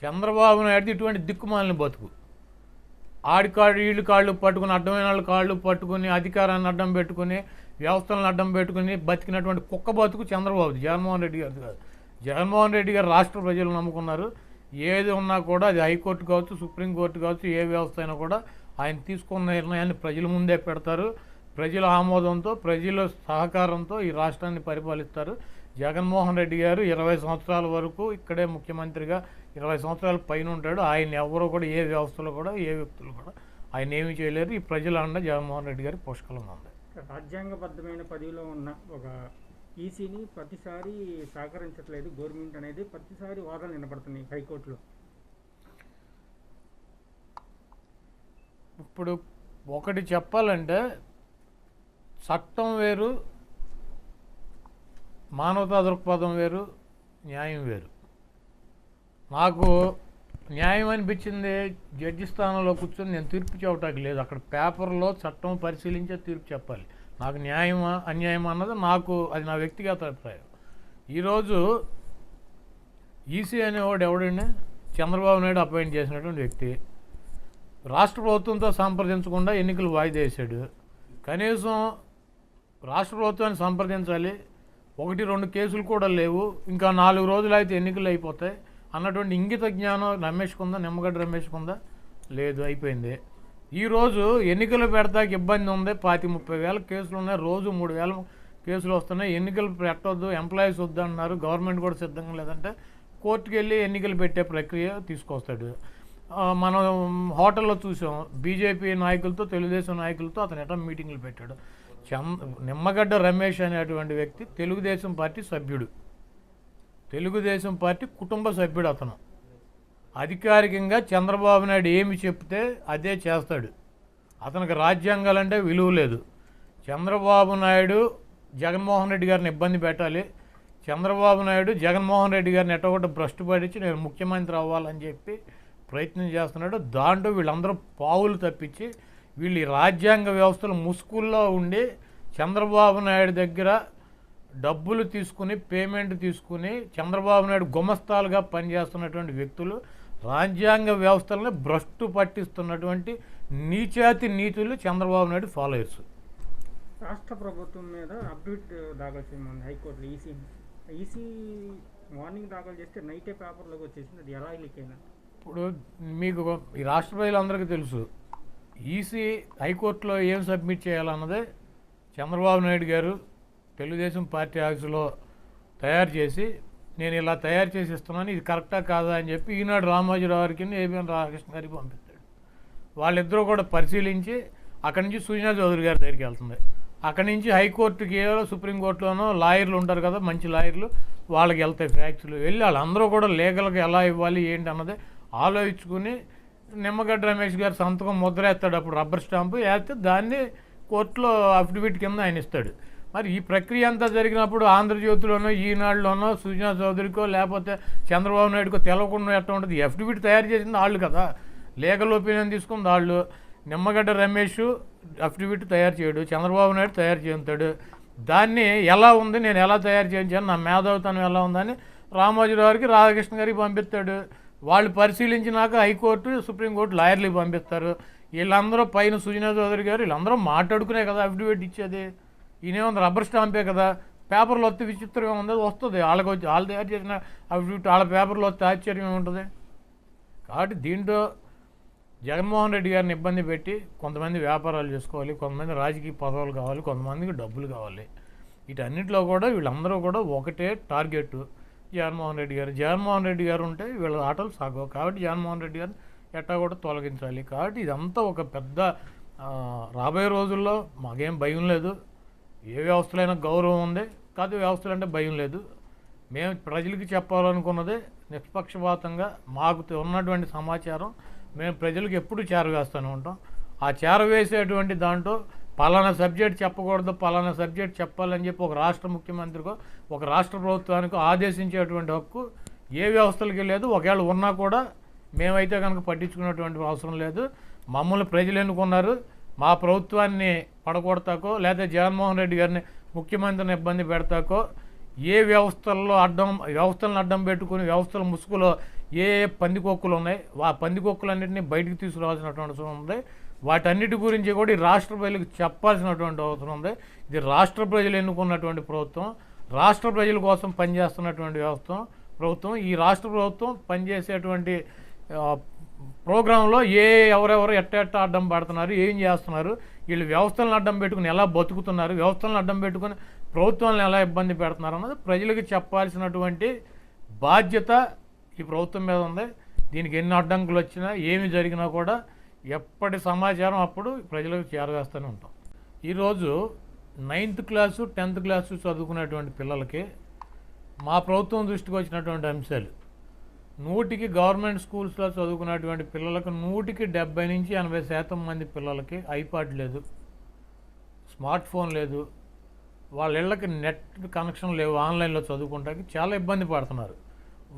చంద్రబాబు నాయుడు ఇటువంటి దిక్కుమాలిన బతుకు. ఆడికాళ్ళు వీళ్ళు కాళ్ళు పట్టుకుని, అడ్డమైన వాళ్ళ కాళ్ళు పట్టుకుని, అధికారాన్ని అడ్డం పెట్టుకుని, వ్యవస్థలను అడ్డం పెట్టుకుని బతికినటువంటి కుక్క బతుకు చంద్రబాబు, జగన్మోహన్ రెడ్డి గారు కాదు. జగన్మోహన్ రెడ్డి గారు రాష్ట్ర ప్రజలు నమ్ముకున్నారు. ఏది ఉన్నా కూడా అది హైకోర్టు కావచ్చు, సుప్రీంకోర్టు కావచ్చు, ఏ వ్యవస్థ అయినా కూడా ఆయన తీసుకున్న నిర్ణయాన్ని ప్రజల ముందే పెడతారు. ప్రజల ఆమోదంతో, ప్రజల సహకారంతో ఈ రాష్ట్రాన్ని పరిపాలిస్తారు. జగన్మోహన్ రెడ్డి గారు 20 సంవత్సరాల వరకు ఇక్కడే ముఖ్యమంత్రిగా 20 సంవత్సరాల పైన ఉంటాడు. ఆయన ఎవరో కూడా ఏ వ్యవస్థలో కూడా ఏ వ్యక్తులు కూడా ఆయన ఏమీ చేయలేరు. ఈ ప్రజల అండ జగన్మోహన్ రెడ్డి గారి పుష్కలంగా ఉంది. రాజ్యాంగబద్ధమైన పదవిలో ఉన్న ఒక ఈసీని ప్రతిసారి సహకరించట్లేదు గవర్నమెంట్ అనేది ప్రతిసారి వాదనలు వినపడుతున్నాయి హైకోర్టులో. ఇప్పుడు ఒకటి చెప్పాలంటే, చట్టం వేరు, మానవతా దృక్పథం వేరు, న్యాయం వేరు. నాకు న్యాయం అనిపించింది జడ్జి స్థానంలో కూర్చొని నేను తీర్పు చెప్పడానికి లేదు. అక్కడ పేపర్లో చట్టం పరిశీలించే తీర్పు చెప్పాలి. నాకు న్యాయమా అన్యాయమా అన్నది అది నా వ్యక్తిగత అభిప్రాయం. ఈరోజు ఈసీ అనేవాడు ఎవడండి? చంద్రబాబు నాయుడు అపాయింట్ చేసినటువంటి వ్యక్తి. రాష్ట్ర ప్రభుత్వంతో సంప్రదించకుండా ఎన్నికలు వాయిదా వేశాడు. కనీసం రాష్ట్ర ప్రభుత్వాన్ని సంప్రదించాలి. 1-2 కేసులు కూడా లేవు, ఇంకా 4 రోజులు అయితే ఎన్నికలు అయిపోతాయి అన్నటువంటి ఇంగిత జ్ఞానం రమేష్కుందా? నిమ్మగడ్డ రమేష్కుందా? లేదు, అయిపోయింది. ఈరోజు ఎన్నికలు పెడతాకి ఇబ్బంది ఉంది. 25-30 వేల కేసులు ఉన్నాయి, రోజు 3,000 కేసులు వస్తున్నాయి. ఎన్నికలు పెట్టొద్దు, ఎంప్లాయీస్ వద్దు అంటున్నారు. గవర్నమెంట్ కూడా సిద్ధంగా లేదంటే కోర్టుకు వెళ్ళి ఎన్నికలు పెట్టే ప్రక్రియ తీసుకొస్తాడు. మనం హోటల్లో చూసాం, బీజేపీ నాయకులతో, తెలుగుదేశం నాయకులతో అతను ఎట్లా మీటింగ్లు పెట్టాడు. నిమ్మగడ్డ రమేష్ అనేటువంటి వ్యక్తి తెలుగుదేశం పార్టీ సభ్యుడు, తెలుగుదేశం పార్టీ కుటుంబ సభ్యుడు. అతను అధికారికంగా చంద్రబాబు నాయుడు ఏమి చెప్తే అదే చేస్తాడు. అతనికి రాజ్యాంగాలంటే విలువ లేదు. చంద్రబాబు నాయుడు జగన్మోహన్ రెడ్డి గారిని ఇబ్బంది పెట్టాలి, చంద్రబాబు నాయుడు జగన్మోహన్ రెడ్డి గారిని ఎట్టగొట్ట భ్రష్టు పడించి నేను ముఖ్యమంత్రి అవ్వాలని చెప్పి ప్రయత్నం చేస్తున్నాడు. దాంట్లో వీళ్ళందరూ పావులు తప్పించి వీళ్ళు ఈ రాజ్యాంగ వ్యవస్థలు ముసుగుల్లో ఉండి చంద్రబాబు నాయుడు దగ్గర డబ్బులు తీసుకుని, పేమెంట్ తీసుకుని చంద్రబాబు నాయుడు గుమస్తాలుగా పనిచేస్తున్నటువంటి వ్యక్తులు రాజ్యాంగ వ్యవస్థలను భ్రష్టు పట్టిస్తున్నటువంటి నీచాతి నీతులు చంద్రబాబు నాయుడు ఫాలోయర్స్. రాష్ట్ర ప్రభుత్వం మీద అప్డేట్ దాఖలు చేయమంది హైకోర్టులో ఈసీ మార్నింగ్ దాఖలు చేస్తే నైటే పేపర్లోకి వచ్చేసింది. అది ఎలా లీక్ అయినా ఇప్పుడు మీకు ఈ రాష్ట్ర ప్రజలందరికీ తెలుసు, ఈసీ హైకోర్టులో ఏం సబ్మిట్ చేయాలన్నదే చంద్రబాబు నాయుడు గారు తెలుగుదేశం పార్టీ ఆఫీసులో తయారు చేసి, నేను ఇలా తయారు చేసి ఇస్తున్నాను, ఇది కరెక్టా కాదా అని చెప్పి ఈనాడు రామోజీరావు గారికి, ఏబిఎన్ రాధాకృష్ణ గారికి పంపిస్తాడు. వాళ్ళిద్దరూ కూడా పరిశీలించి అక్కడి నుంచి సుజనా చౌదరి గారి దగ్గరికి వెళ్తుంది. అక్కడి నుంచి హైకోర్టుకి, సుప్రీంకోర్టులోనో లాయర్లు ఉంటారు కదా, మంచి లాయర్లు, వాళ్ళకి వెళ్తాయి ఫ్యాక్ట్స్లు. వెళ్ళి వాళ్ళందరూ కూడా లీగల్గా ఎలా ఇవ్వాలి ఏంటి అన్నది ఆలోచించుకుని నిమ్మగడ్డ రమేష్ గారు సంతకం ముద్ర వేస్తాడు. అప్పుడు రబ్బర్ స్టాంపు వేస్తే దాన్ని కోర్టులో అఫిడవిట్ కింద ఆయన ఇస్తాడు. మరి ఈ ప్రక్రియ అంతా జరిగినప్పుడు ఆంధ్రజ్యోతిలోనో, ఈనాడులోనో, సుజనా చౌదరికో లేకపోతే చంద్రబాబు నాయుడుకో తెలవకుండా ఎట్లా ఉంటుంది? అఫిడవిట్ తయారు చేసింది వాళ్ళు కదా, లీగల్ ఒపీనియన్ తీసుకుంది వాళ్ళు. నిమ్మగడ్డ రమేష్ అఫిడవిట్ తయారు చేయడు, చంద్రబాబు నాయుడు తయారు చేస్తాడు. దాన్ని ఎలా ఉంది, నేను ఎలా తయారు చేయించాను, నా మేధావితనం ఎలా ఉందని రామోజీరావు గారికి, రాధాకృష్ణ గారికి పంపిస్తాడు. వాళ్ళు పరిశీలించినాక హైకోర్టు, సుప్రీంకోర్టు లాయర్లకి పంపిస్తారు. వీళ్ళందరూ పైన సుజనా చౌదరి గారు వీళ్ళందరూ మాట్లాడుకునే కదా అఫిడవిట్ ఇచ్చేది. ఈయనేముంది, రబ్బర్ స్టాంపే కదా, పేపర్లు వస్తే విచిత్రంగా ఉంది, వస్తుంది. వాళ్ళకి వచ్చి వాళ్ళు తయారు చేసిన అఫిడవిట్ వాళ్ళ పేపర్లో వస్తే ఆశ్చర్యం ఉంటుంది. కాబట్టి దీంట్లో జగన్మోహన్ రెడ్డి గారిని ఇబ్బంది పెట్టి కొంతమంది వ్యాపారాలు చేసుకోవాలి, కొంతమంది రాజకీయ పదవులు కావాలి, కొంతమందికి డబ్బులు కావాలి. వీటన్నిటిలో కూడా వీళ్ళందరూ కూడా ఒకటే టార్గెట్ జగన్మోహన్ రెడ్డి గారు. జగన్మోహన్ రెడ్డి గారు ఉంటే వీళ్ళ ఆటలు సాగవు. కాబట్టి జగన్మోహన్ రెడ్డి గారిని ఎట్టా కూడా తొలగించాలి. కాబట్టి ఇదంతా ఒక పెద్ద రాబోయే రోజుల్లో మాకేం భయం లేదు. ఏ వ్యవస్థలైనా గౌరవం ఉంది, కాదు వ్యవస్థలు అంటే భయం లేదు. మేము ప్రజలకి చెప్పాలనుకున్నదే నిష్పక్షపాతంగా మాకు ఉన్నటువంటి సమాచారం మేము ప్రజలకు ఎప్పుడు చేరవేస్తూనే ఉంటాం. ఆ చేరవేసేటువంటి దాంట్లో పలానా సబ్జెక్ట్ చెప్పకూడదు, పలానా సబ్జెక్ట్ చెప్పాలని చెప్పి ఒక రాష్ట్ర ముఖ్యమంత్రికో, ఒక రాష్ట్ర ప్రభుత్వానికో ఆదేశించేటువంటి హక్కు ఏ వ్యవస్థలకి లేదు. ఒకవేళ ఉన్నా కూడా మేమైతే కనుక పట్టించుకునేటువంటి అవసరం లేదు. మమ్మల్ని ప్రజలు ఎన్నుకున్నారు. మా ప్రభుత్వాన్ని పడగొడతాకో లేదా జగన్మోహన్ రెడ్డి గారిని ముఖ్యమంత్రిని ఇబ్బంది పెడతాకో, ఏ వ్యవస్థలను అడ్డం పెట్టుకుని వ్యవస్థల ముసుగులో ఏ ఏ పందికొక్కులు ఉన్నాయి, ఆ పందికొక్కులన్నింటినీ బయటికి తీసుకురావాల్సినటువంటి అవసరం ఉంది. వాటన్నిటి గురించి కూడా ఈ రాష్ట్ర ప్రజలకు చెప్పాల్సినటువంటి అవసరం ఉంది. ఇది రాష్ట్ర ప్రజలు ఎన్నుకున్నటువంటి ప్రభుత్వం, రాష్ట్ర ప్రజల కోసం పనిచేస్తున్నటువంటి ప్రభుత్వం. ఈ రాష్ట్ర ప్రభుత్వం పనిచేసేటువంటి ప్రోగ్రాంలో ఎవరెవరు ఎట్ట అడ్డం పడుతున్నారు, ఏం చేస్తున్నారు, వీళ్ళు వ్యవస్థలను అడ్డం పెట్టుకుని ఎలా బతుకుతున్నారు, వ్యవస్థలను అడ్డం పెట్టుకుని ప్రభుత్వాలను ఎలా ఇబ్బంది పెడుతున్నారు అన్నది ప్రజలకు చెప్పాల్సినటువంటి బాధ్యత ఈ ప్రభుత్వం మీద ఉంది. దీనికి ఎన్ని అడ్డంకులు వచ్చినా ఏమి జరిగినా కూడా ఎప్పటి సమాచారం అప్పుడు ప్రజలకు చేరవేస్తూనే ఉంటాం. ఈరోజు 9th క్లాసు 10th క్లాసు చదువుకునేటువంటి పిల్లలకి మా ప్రభుత్వం దృష్టికి వచ్చినటువంటి అంశాలు, 100కి గవర్నమెంట్ స్కూల్స్లో చదువుకున్నటువంటి పిల్లలకు 100కి 70 నుంచి 80% మంది పిల్లలకి ఐపాడ్ లేదు, స్మార్ట్ ఫోన్ లేదు, వాళ్ళ ఇళ్ళకి నెట్ కనెక్షన్ లేవు, ఆన్లైన్లో చదువుకుంటానికి చాలా ఇబ్బంది పడుతున్నారు.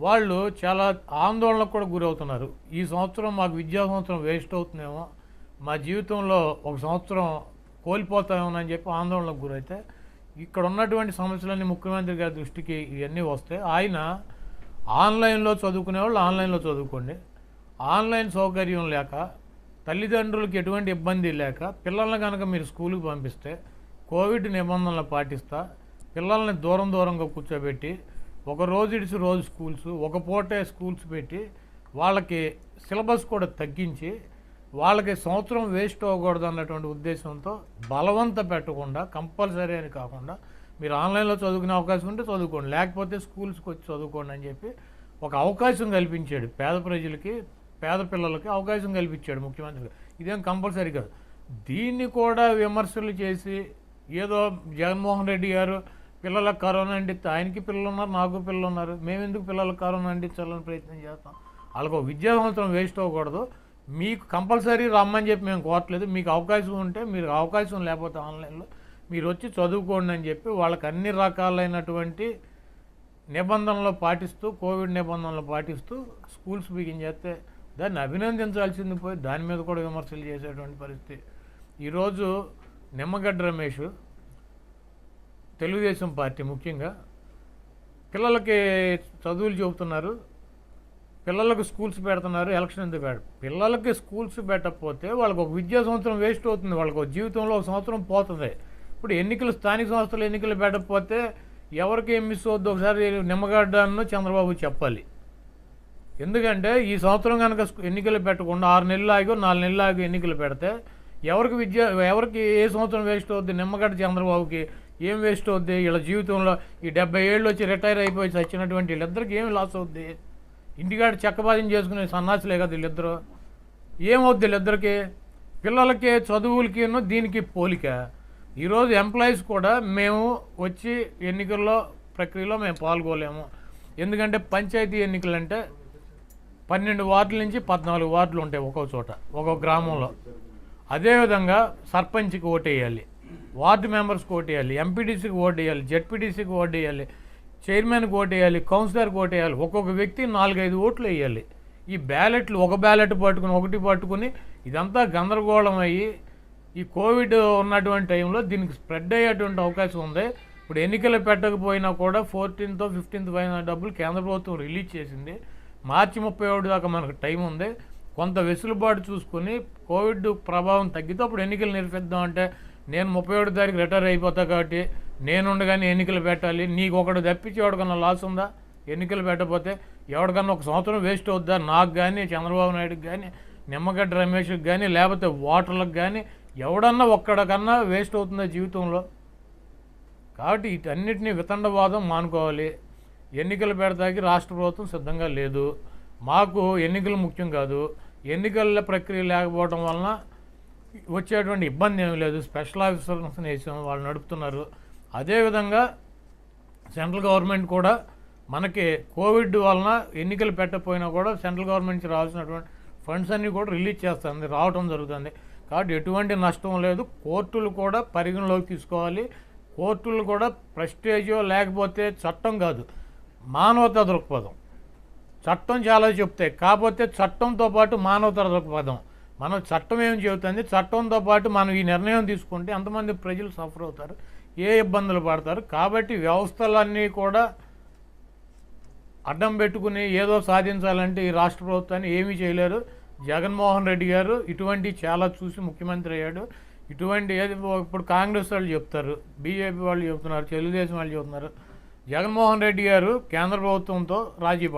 వాళ్ళు చాలా ఆందోళనకు కూడా గురవుతున్నారు. ఈ సంవత్సరం మాకు విద్యా సంవత్సరం వేస్ట్ అవుతుందేమో, మా జీవితంలో ఒక సంవత్సరం కోల్పోతామని చెప్పి ఆందోళనకు గురైతే ఇక్కడ ఉన్నటువంటి సమస్యలన్నీ ముఖ్యమంత్రి గారి దృష్టికి ఇవన్నీ వస్తే ఆయన ఆన్లైన్లో చదువుకునే వాళ్ళు ఆన్లైన్లో చదువుకోండి, ఆన్లైన్ సౌకర్యం లేక తల్లిదండ్రులకు ఎటువంటి ఇబ్బంది లేక పిల్లల్ని కనుక మీరు స్కూల్కి పంపిస్తే కోవిడ్ నిబంధనలు పాటిస్తా పిల్లల్ని దూరంగా కూర్చోబెట్టి ఒక రోజు ఇడిసి రోజు స్కూల్స్, ఒక పూటే స్కూల్స్ పెట్టి వాళ్ళకి సిలబస్ కూడా తగ్గించి వాళ్ళకి సంవత్సరం వేస్ట్ అవ్వకూడదు అన్నటువంటి ఉద్దేశంతో బలవంత పెట్టకుండా కంపల్సరీ అని కాకుండా మీరు ఆన్లైన్లో చదువుకునే అవకాశం ఉంటే చదువుకోండి, లేకపోతే స్కూల్స్కి వచ్చి చదువుకోండి అని చెప్పి ఒక అవకాశం కల్పించాడు. పేద ప్రజలకి, పేద పిల్లలకి అవకాశం కల్పించాడు ముఖ్యమంత్రి. ఇదేం కంపల్సరీ కాదు. దీన్ని కూడా విమర్శలు చేసి ఏదో జగన్మోహన్ రెడ్డి గారు పిల్లలకు కరోనా అంటిస్తే, ఆయనకి పిల్లలు ఉన్నారు, నాకు పిల్లలు ఉన్నారు, మేమెందుకు పిల్లలకు కరోనా అంటించాలని ప్రయత్నం చేస్తాం. వాళ్ళకు విద్యా సంవత్సరం వేస్ట్ అవ్వకూడదు. మీకు కంపల్సరీ రమ్మని చెప్పి మేము కోరట్లేదు, మీకు అవకాశం ఉంటే మీరు, అవకాశం లేకపోతే ఆన్లైన్లో మీరు వచ్చి చదువుకోండి అని చెప్పి వాళ్ళకి అన్ని రకాలైనటువంటి నిబంధనలు పాటిస్తూ, కోవిడ్ నిబంధనలు పాటిస్తూ స్కూల్స్ బిగిన్ చేస్తే దాన్ని అభినందించాల్సింది పోయి దాని మీద కూడా విమర్శలు చేసేటువంటి పరిస్థితి. ఈరోజు నిమ్మగడ్డ రమేష్ తెలుగుదేశం పార్టీ ముఖ్యంగా పిల్లలకి చదువులు చెబుతున్నారు, పిల్లలకు స్కూల్స్ పెడుతున్నారు, ఎలక్షన్ ఎందుకు పెట్ట, పిల్లలకి స్కూల్స్ పెట్టకపోతే వాళ్ళకి ఒక విద్యా సంవత్సరం వేస్ట్ అవుతుంది, వాళ్ళకి ఒక జీవితంలో ఒక సంవత్సరం పోతుంది. ఇప్పుడు ఎన్నికలు, స్థానిక సంస్థలు ఎన్నికలు పెట్టకపోతే ఎవరికి ఏం మిస్ అవుద్ది ఒకసారి నిమ్మగడ్డను చంద్రబాబు చెప్పాలి. ఎందుకంటే ఈ సంవత్సరం కనుక ఎన్నికలు పెట్టకుండా 6 నెలలు ఆగి 4 నెలలు ఆగి ఎన్నికలు పెడితే ఎవరికి ఏ సంవత్సరం వేస్ట్ అవుద్ది, నిమ్మగడ్డ చంద్రబాబుకి ఏం వేస్ట్ అవుద్ది, వీళ్ళ జీవితంలో ఈ 70 ఏళ్ళు వచ్చి రిటైర్ అయిపోయి చచ్చినటువంటి వీళ్ళిద్దరికి ఏమి లాస్ అవుద్ది, ఇంటికాడ చెక్కబాదం చేసుకునే సన్నాసులే కదా వీళ్ళిద్దరు, ఏమవుద్ది వీళ్ళిద్దరికి, పిల్లలకి చదువులకి దీనికి పోలిక. ఈరోజు ఎంప్లాయీస్ కూడా మేము వచ్చి ఎన్నికల్లో ప్రక్రియలో మేము పాల్గొలేము, ఎందుకంటే పంచాయతీ ఎన్నికలు అంటే 12 వార్డుల నుంచి 14 వార్డులు ఉంటాయి ఒక్కొక్క చోట, ఒక్కొక్క గ్రామంలో. అదేవిధంగా సర్పంచ్కి ఓటేయాలి, వార్డు మెంబర్స్కి ఓటేయాలి, ఎంపీటీసీకి ఓటేయాలి, జెడ్పీటీసీకి ఓటేయాలి, చైర్మన్కి ఓటేయాలి, కౌన్సిలర్కి ఓటేయాలి, ఒక్కొక్క వ్యక్తి 4-5 ఓట్లు వేయాలి. ఈ బ్యాలెట్లు ఒక బ్యాలెట్ పట్టుకుని ఇదంతా గందరగోళం అయ్యి ఈ కోవిడ్ ఉన్నటువంటి టైంలో దీనికి స్ప్రెడ్ అయ్యేటువంటి అవకాశం ఉంది. ఇప్పుడు ఎన్నికలు పెట్టకపోయినా కూడా 14th 15th పైన డబ్బులు కేంద్ర ప్రభుత్వం రిలీజ్ చేసింది. మార్చి 31 దాకా మనకు టైం ఉంది. కొంత వెసులుబాటు చూసుకొని కోవిడ్ ప్రభావం తగ్గితే అప్పుడు ఎన్నికలు నిర్వహిద్దామంటే, నేను 31 తారీఖు రిటైర్ అయిపోతా కాబట్టి నేనుండగానే ఎన్నికలు పెట్టాలి, నీకు ఒకటి తప్పించి ఎవరికన్నా లాస్ ఉందా? ఎన్నికలు పెట్టకపోతే ఎవరికన్నా ఒక సంవత్సరం వేస్ట్ అవుద్దా? నాకు కానీ, చంద్రబాబు నాయుడుకి కానీ, నిమ్మగడ్డ రమేష్కి కానీ, లేకపోతే ఓటర్లకు కానీ ఎవడన్నా ఒక్కడికన్నా వేస్ట్ అవుతుందా జీవితంలో? కాబట్టి వీటన్నిటినీ వితండవాదం మానుకోవాలి. ఎన్నికలు పెడతాకి రాష్ట్ర ప్రభుత్వం సిద్ధంగా లేదు. మాకు ఎన్నికలు ముఖ్యం కాదు, ఎన్నికల ప్రక్రియ లేకపోవడం వలన వచ్చేటువంటి ఇబ్బంది ఏమీ లేదు. స్పెషల్ ఆఫీసర్స్ని వేసాం, వాళ్ళు నడుపుతున్నారు. అదేవిధంగా సెంట్రల్ గవర్నమెంట్ కూడా మనకి కోవిడ్ వలన ఎన్నికలు పెట్టకపోయినా కూడా సెంట్రల్ గవర్నమెంట్ నుంచి రావాల్సినటువంటి ఫండ్స్ అన్నీ కూడా రిలీజ్ చేస్తుంది, రావడం జరుగుతుంది. కాబట్టి ఎటువంటి నష్టం లేదు. కోర్టులు కూడా పరిగణలోకి తీసుకోవాలి. కోర్టులు కూడా ప్రెస్టేజో లేకపోతే చట్టం కాదు, మానవతా దృక్పథం. చట్టం చాలా చెప్తాయి, కాకపోతే చట్టంతో పాటు మానవతా దృక్పథం. మనం చట్టం ఏం చెబుతుంది, చట్టంతో పాటు మనం ఈ నిర్ణయం తీసుకుంటే ఎంతమంది ప్రజలు సఫర్ అవుతారు, ఏ ఇబ్బందులు పడతారు. కాబట్టి వ్యవస్థలన్నీ కూడా అడ్డం పెట్టుకుని ఏదో సాధించాలంటే ఈ రాష్ట్ర ప్రభుత్వాన్ని ఏమీ చేయలేరు. జగన్మోహన్ రెడ్డి గారు ఇటువంటి చాలా చూసి ముఖ్యమంత్రి అయ్యాడు. ఇటువంటి ఇప్పుడు కాంగ్రెస్ వాళ్ళు చెప్తారు, బీజేపీ వాళ్ళు చెప్తున్నారు, తెలుగుదేశం వాళ్ళు చెప్తున్నారు. జగన్మోహన్ రెడ్డి గారు కేంద్ర ప్రభుత్వంతో రాజీ